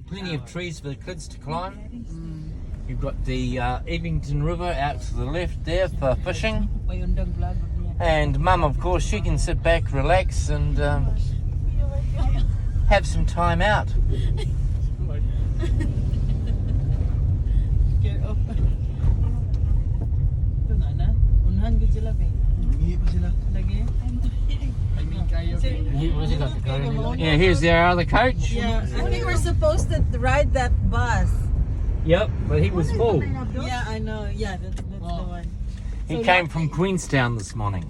plenty of trees for the kids to climb. You've got the Eglinton River out to the left there for fishing. And Mum, of course, she can sit back, relax and have some time out. Yeah, here's our other coach. Yeah, I think we're supposed to ride that bus. Yep, but he was full. Yeah, I know. Yeah, that's the one. He came from Queenstown this morning.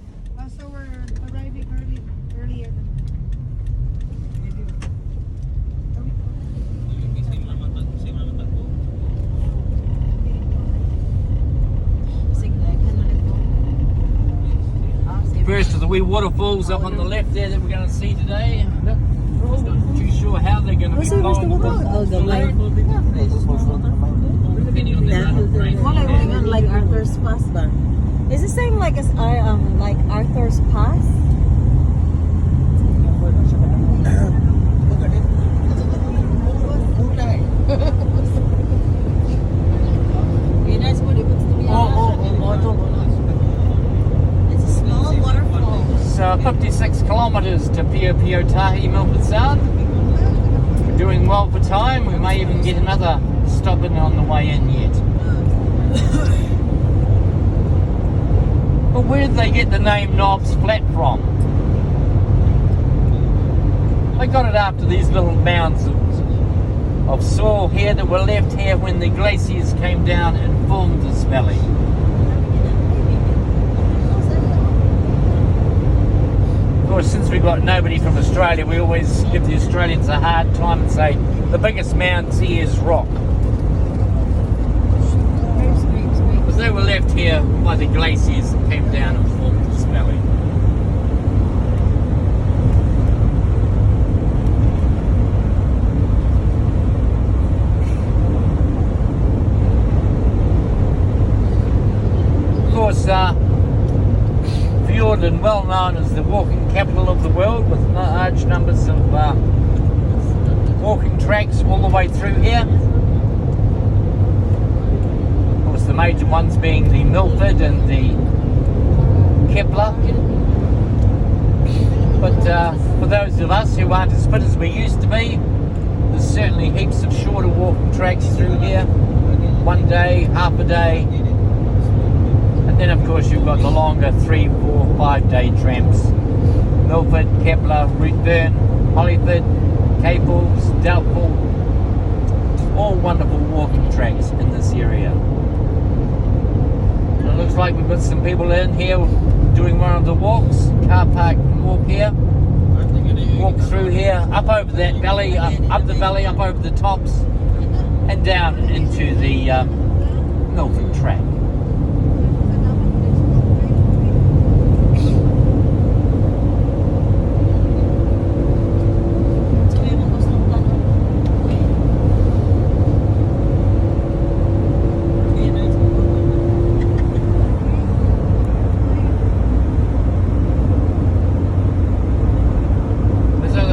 So we're arriving earlier. First of the wee waterfalls up on the left there that we're going to see today. Not too sure how they're going to be following the light. Like Arthur's Pass ba? Is the same like as like Arthur's Pass? It's a small waterfall. So 56 kilometres to Pio Pio Tahi, Milford Sound. We're doing well for time. We may even get another stop in on the way in yet. But where did they get the name Knobs Flat from? They got it after these little mounds of soil here that were left here when the glaciers came down and formed this valley. Of course, since we've got nobody from Australia, we always give the Australians a hard time and say the biggest mounds here is rock. Because they were left here by the glaciers that came down and formed this valley. Of course, Fiordland, well known as the walking capital of the world, with large numbers of walking tracks all the way through here. Of course, the major ones being the Milford and the Kepler. But for those of us who aren't as fit as we used to be, there's certainly heaps of shorter walking tracks through here. 1 day, half a day. And then of course you've got the longer 3, 4, 5 day tramps. Milford, Kepler, Rootburn, Hollyford, Caples, Doubtful. All wonderful walking tracks in this area. And it looks like we've got some people in here doing one of the walks. Car park and walk here. Walk through here, up over that valley, up the valley, up over the tops, and down into the Milford track.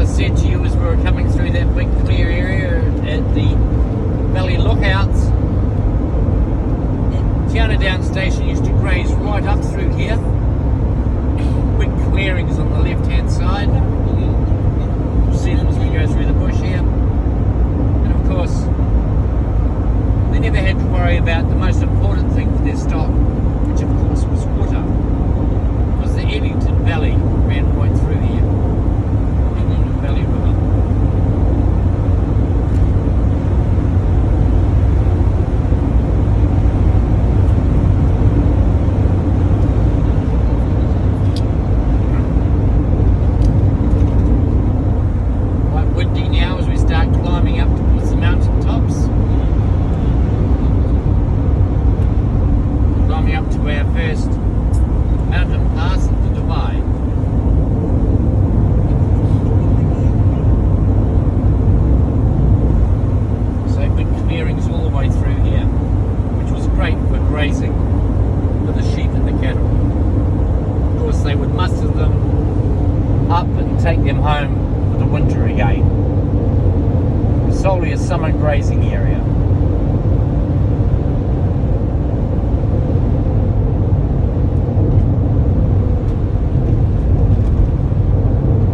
Said to you as we were coming through that big clear area at the Valley Lookouts, Down station used to graze right up through here. Big clearings on the left hand side. You'll see them as we go through the bush here. And of course, they never had to worry about the most important thing for their stock, which of course was water. Because the Eglinton Valley ran right through here. Valley River. Quite windy now as we start climbing up towards the mountain tops. solely a summer grazing area.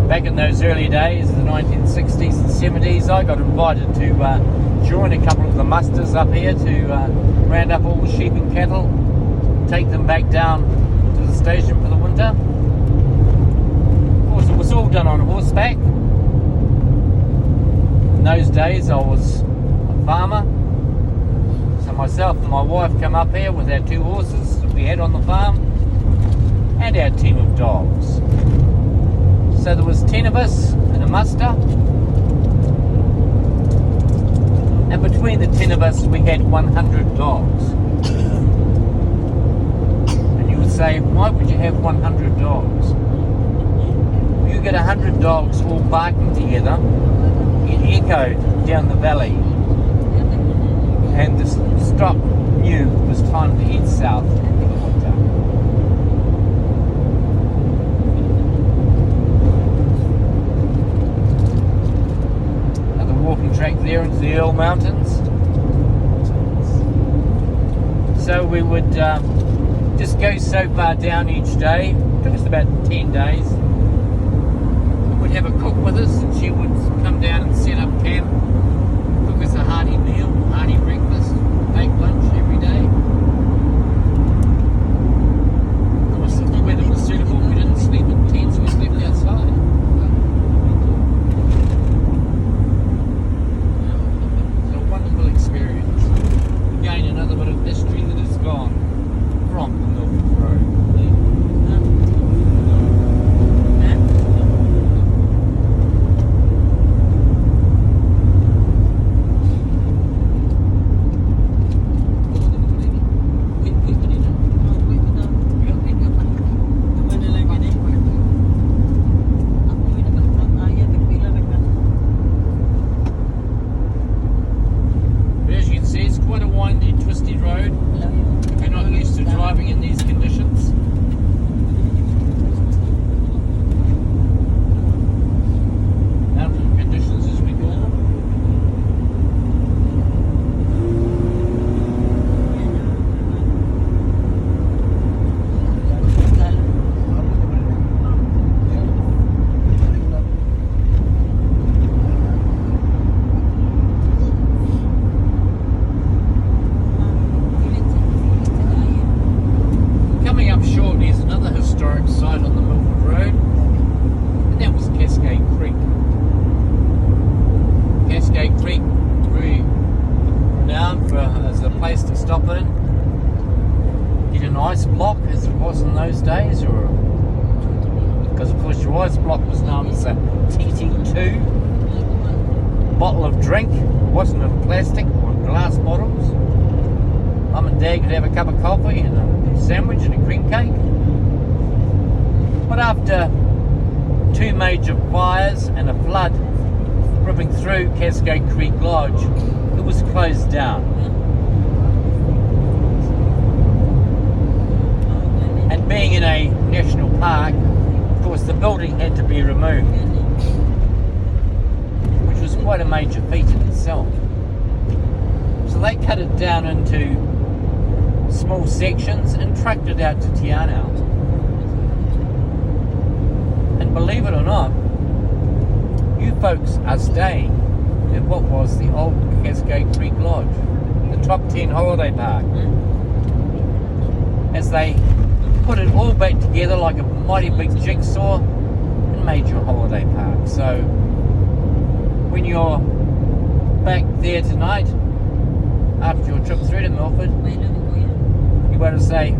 Back in those early days, the 1960s and 70s, I got invited to join a couple of the musters up here to round up all the sheep and cattle, take them back down to the station for the winter. Of course, it was all done on horseback. In those days, I was a farmer, so myself and my wife come up here with our 2 horses that we had on the farm and our team of dogs. So there was 10 of us in a muster, and between the 10 of us we had 100 dogs. And you would say, why would you have 100 dogs? You get 100 dogs all barking together, it echoed down the valley, and the stock knew it was time to head south for the winter. Walking track there into the Earl Mountains. So we would just go so far down each day. It took us about 10 days. We'd have a cook with us, and she would come down and set up camp, cook us a hearty meal, hearty breakfast, take lunch every day. Of course, if the weather was suitable, we didn't sleep in tents, we slept outside. Experience. Again, another bit of history that has gone from the Milford Road. Ice block as it was in those days, or because of course your ice block was known as a TT2 bottle of drink. It wasn't in plastic or in glass bottles. Mum and Dad could have a cup of coffee and a sandwich and a cream cake. But after 2 major fires and a flood ripping through Cascade Creek Lodge, it was closed down. And being in a national park, of course the building had to be removed, which was quite a major feat in itself. So they cut it down into small sections and trucked it out to Te Anau. And believe it or not, you folks are staying at what was the old Cascade Creek Lodge, the top 10 holiday park. As they put it all back together like a mighty big jigsaw and made your holiday park. So when you're back there tonight, after your trip through to Milford, you want to say,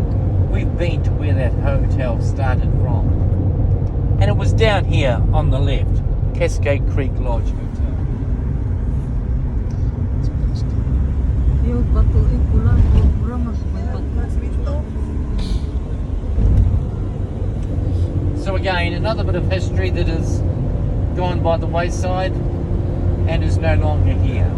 we've been to where that hotel started from. And it was down here on the left, Cascade Creek Lodge Hotel. So again, another bit of history that has gone by the wayside and is no longer here.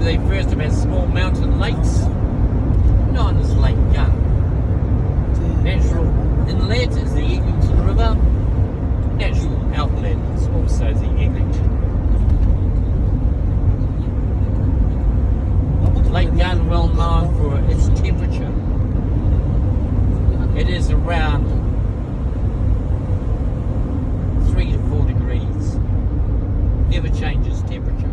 they first have had small mountain lakes, known as Lake Gun. Natural inlet is the Eglinton River. Natural outlet is also the Eglinton. Lake Gun, well known for its temperature. It is around 3 to 4 degrees. Never changes temperature.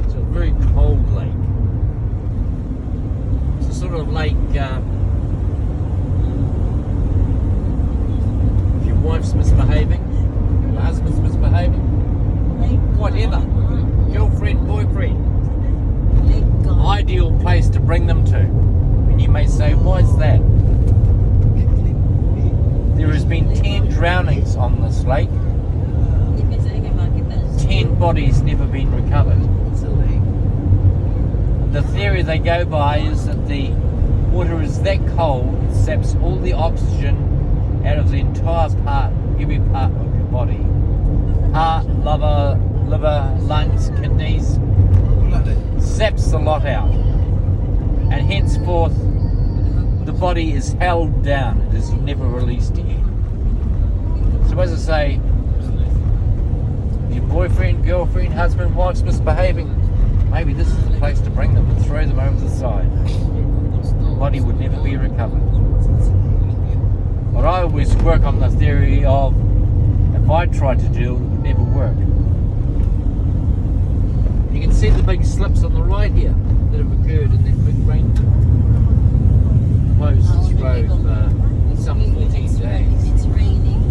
It's a very cold lake. It's a sort of lake, if your wife's misbehaving, your husband's misbehaving, whatever, girlfriend, boyfriend, ideal place to bring them to. And you may say, why is that? There has been 10 drownings on this lake. 10 bodies never been recovered. The theory they go by is that the water is that cold, it saps all the oxygen out of the entire part, every part of your body. Heart, liver, lungs, kidneys, saps the lot out. And henceforth, the body is held down. It is never released again. So as I say, your boyfriend, girlfriend, husband, wife's misbehaving, maybe this is the place to bring them and throw them over the side. The body would never be recovered. But I always work on the theory of, if I tried to do it, it would never work. You can see the big slips on the right here that have occurred in that big rain. Closed this road for some 14 days. It's raining.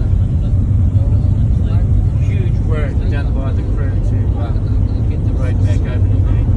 Huge work done by the crew to get the road back open again.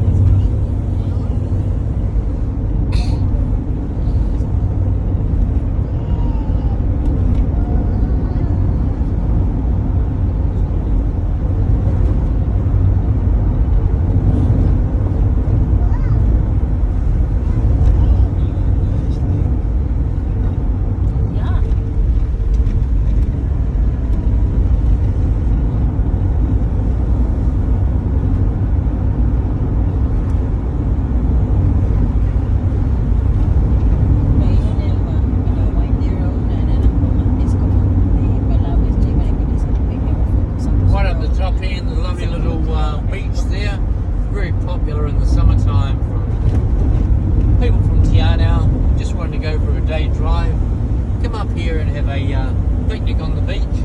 Picnic on the beach.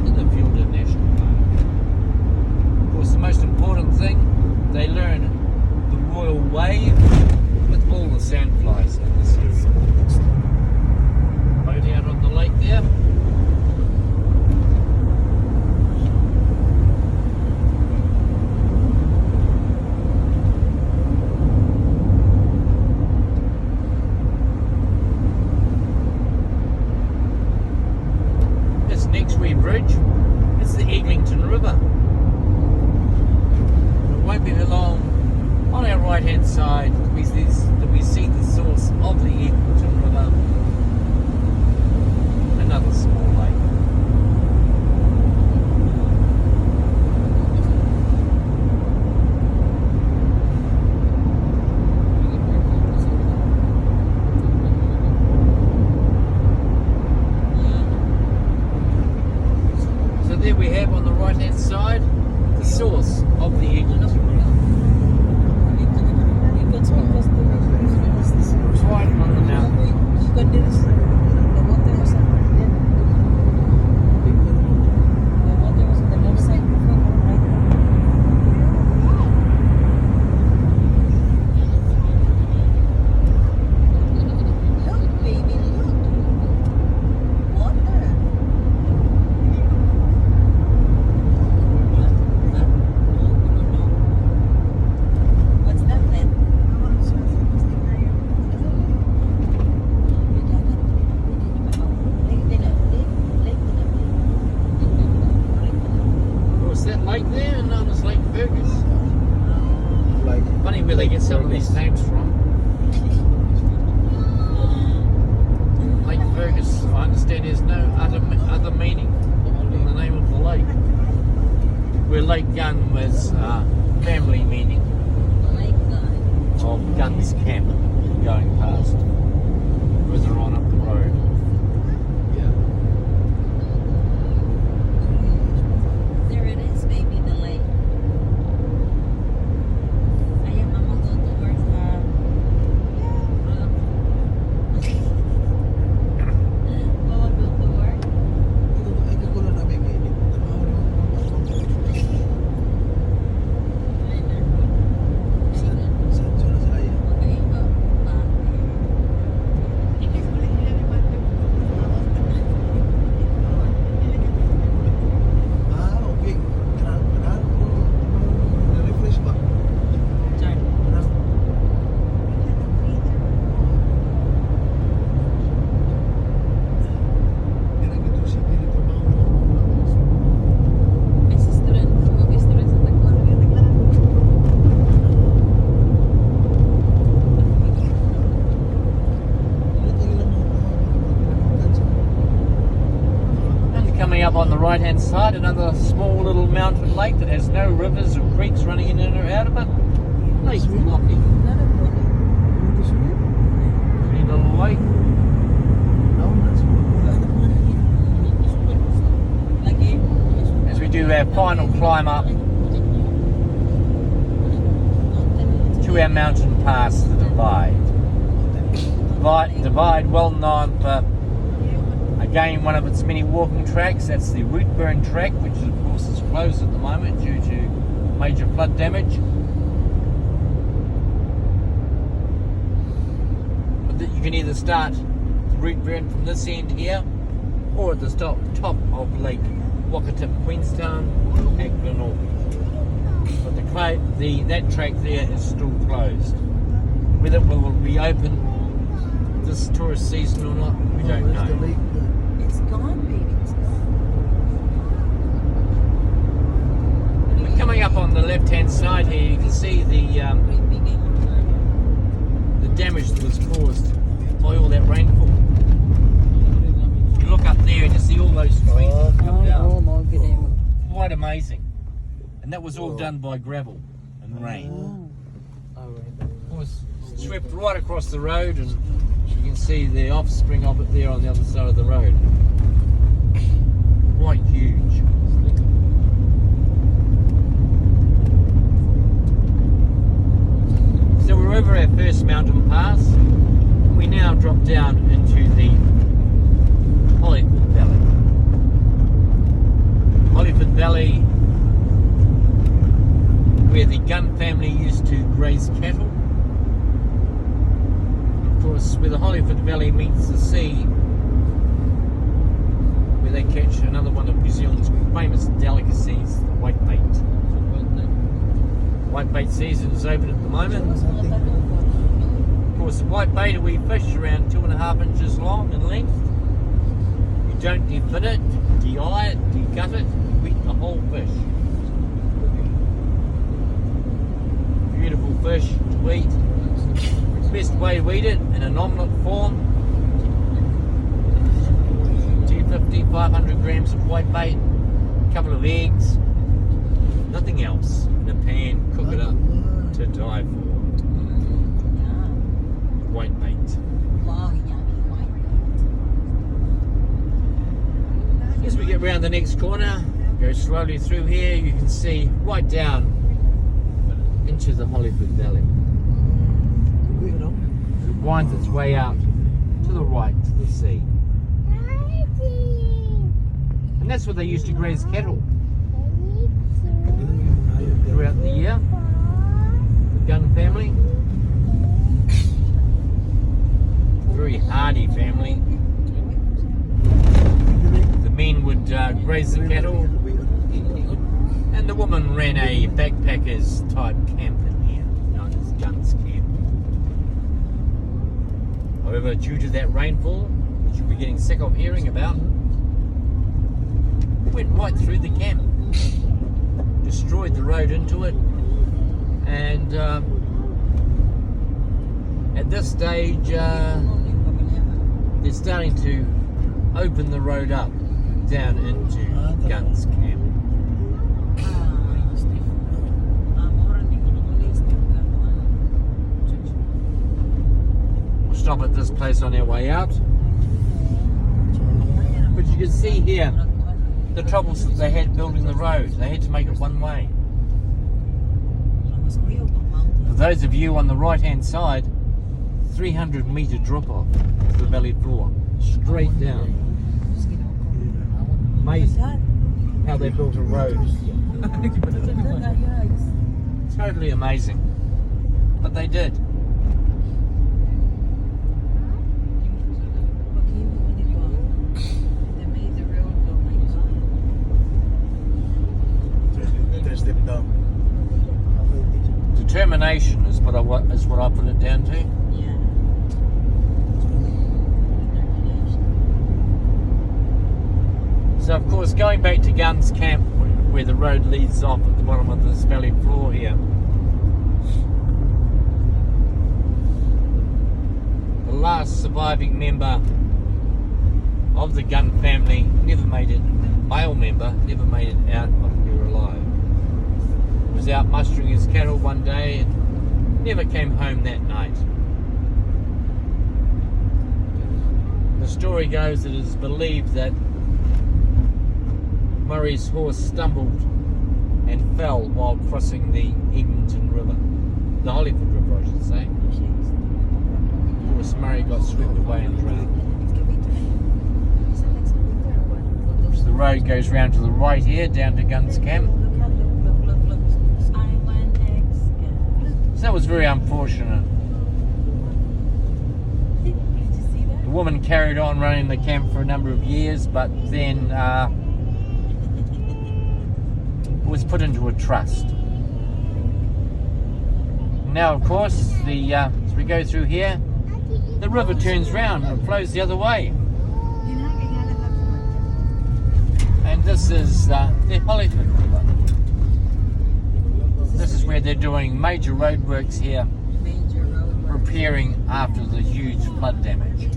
In the Fielder National Park. Of course, the most important thing, they learn the royal wave with all the sandflies in the sea. Boat out on the lake there. Bridge, it's the Eglinton River. It won't be long. On our right hand side Guns Camp going past. Further on up the road. There it is, baby, the lake. Ayan, mama, go towards Mama, go to work. Okay, go. Sorry. May sisturan, mag-sisturan sa Tagwan. And coming up on the right hand side, another small little mountain lake that has no rivers or creeks running in and out of it. Lake Lockie. Pretty little lake. Lagi. As we do our final climb up to our mountain pass, the Divide. Divide, well known for, again, one of its many walking tracks. That's the Rootburn track, which of course is closed at the moment due to major flood damage. But you can either start the Rootburn from this end here, or at the top of Lake Wakatip, Queenstown at Glenorchy. But that track there is still closed. Whether it will reopen this tourist season or not, we don't know. It's gone, baby. It's gone. But coming up on the left-hand side here, you can see the damage that was caused by all that rainfall. You look up there and you see all those trees that come down. Quite amazing. And that was all done by gravel and rain. It was swept right across the road, and you can see the offspring of it there on the other side of the road. Quite huge. So we're over our first mountain pass. We now drop down into the Hollyford Valley. Hollyford Valley, where the Gunn family used to graze cattle. Of course, where the Hollyford Valley meets the sea, where they catch another one of New Zealand's famous delicacies, the whitebait. Whitebait season is open at the moment. Of course, the whitebait we fish around 2.5 inches long in length. You don't defin it, de-eye it, de-gut it, you eat the whole fish. Beautiful fish to eat. Best way to eat it, in an omelette form. 250, 500 grams of whitebait, a couple of eggs, nothing else. In a pan, cook it up to die for. Whitebait. Wow, yummy white. As we get round the next corner, go slowly through here, you can see right down into the Hollyford Valley. It winds its way out to the right to the sea. And that's where they used to graze cattle throughout the year. The Gunn family. Very hardy family. The men would graze the cattle, and the woman ran a backpackers type camp in here, known as Gunn's Camp. However, due to that rainfall, which you'll be getting sick of hearing about, it went right through the camp, destroyed the road into it, and at this stage they're starting to open the road up down into Gunn's Camp. stop at this place on our way out. But you can see here the troubles that they had building the road. They had to make it one way. For those of you on the right hand side, 300-metre drop off to the valley floor, straight down. Amazing how they built a road. Totally amazing. But they did. Determination is what I put it down to. So of course, going back to Guns Camp, where the road leads off at the bottom of this valley floor here, the last surviving member of the Gunn family never made it, male member, never made it out of here alive. He was out mustering his cattle one day and never came home that night. The story goes that it is believed that Murray's horse stumbled and fell while crossing the Egmonton River, the Hollywood River I should say. Of course, Murray got swept away and drowned. So the road goes round to the right here, down to Guns Camp. So that was very unfortunate. The woman carried on running the camp for a number of years, but then was put into a trust. Now, of course, as we go through here, the river turns round and flows the other way. And this is the Hollywood River. This is where they're doing major roadworks here, repairing after the huge flood damage.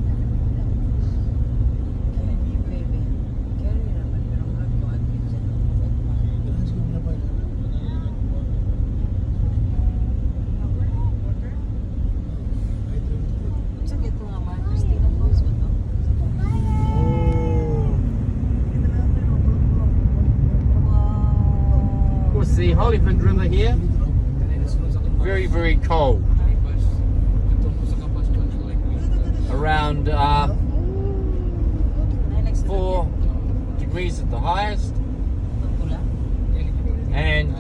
The Hollywood River here, very, very cold. Around 4 degrees at the highest. And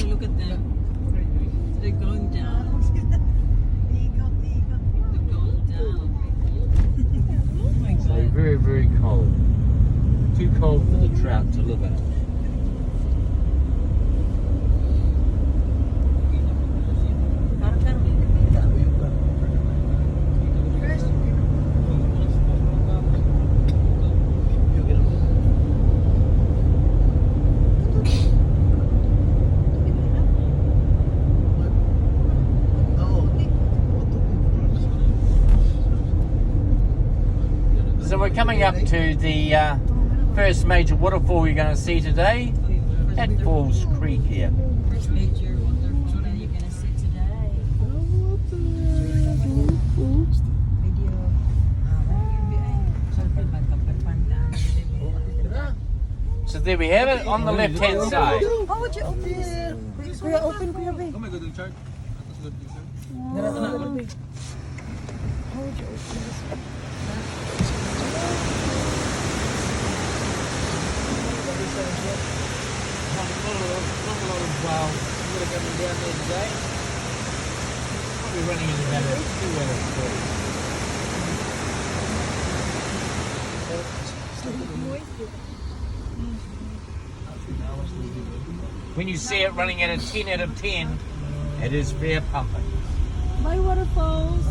look at them. They're going down. They're going down. So very, very cold. Too cold for the trout to live in. So we're coming up to the first major waterfall you're going to see today at Falls Creek here. First major waterfall that you're going to see today. So there we have it on the left hand side. How would you open this? Kuya, open Kuya Bay. Oh my God, yung chart. Nakasulot din siya. How would you open this? Well, we're coming down there today. Probably running in about 2 hours. When you see it running at a 10 out of 10, it is fair pumping. Bye waterfalls.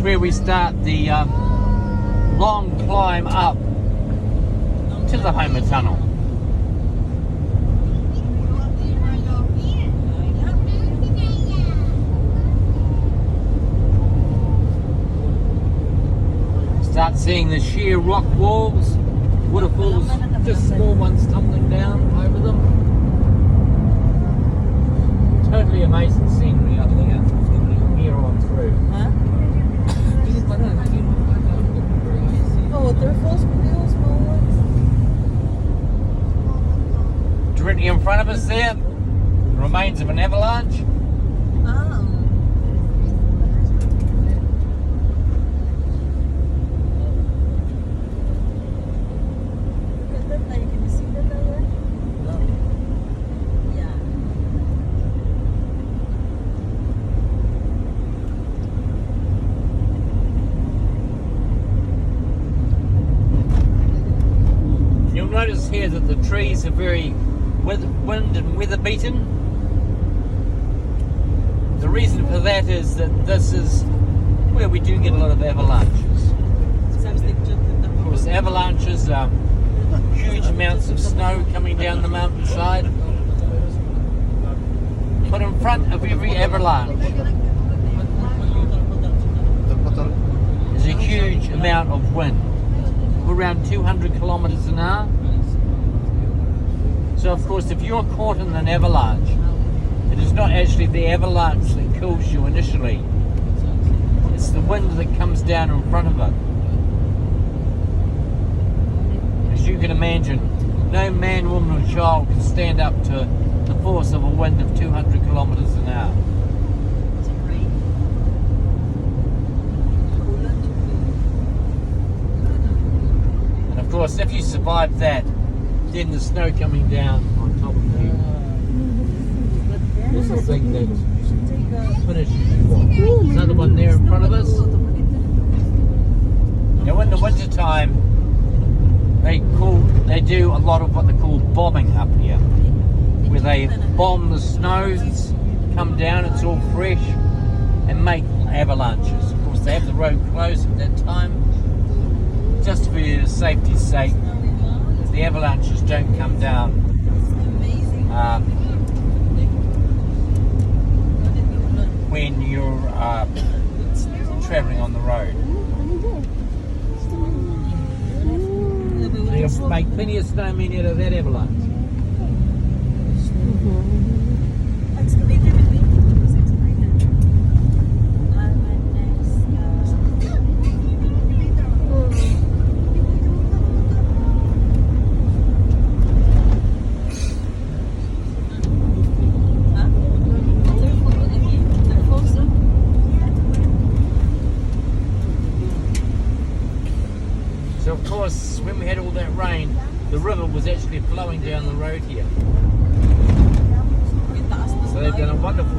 Where we start the long climb up the Homer Tunnel. Start seeing the sheer rock walls, waterfalls, just small ones tumbling down over them. Totally amazing scenery up there, here on through. Huh? Oh, waterfalls, real small ones. Directly in front of us there, the remains of an avalanche. Ah. Can you see that there? Yeah. You'll notice here that the trees are very wind and weather beaten. The reason for that is that this is where we do get a lot of avalanches. Of course, avalanches are huge amounts of snow coming down the mountainside. But in front of every avalanche is a huge amount of wind, around 200 kilometers an hour. So of course, if you're caught in an avalanche, it is not actually the avalanche that kills you initially. It's the wind that comes down in front of it. As you can imagine, no man, woman or child can stand up to the force of a wind of 200 kilometers an hour. And of course, if you survive that, then the snow coming down on top of you is the thing that finishes you off. Another one there in front of us. Now in the winter time, they do a lot of what they call bombing up here, where they bomb the snows, come down, it's all fresh, and make avalanches. Of course, they have the road closed at that time, just for your safety's sake. The avalanches don't come down when you're travelling on the road. They'll make plenty of snowmen out of that avalanche. Excavator will be So of course, when we had all that rain, the river was actually flowing down the road here. So they've done a wonderful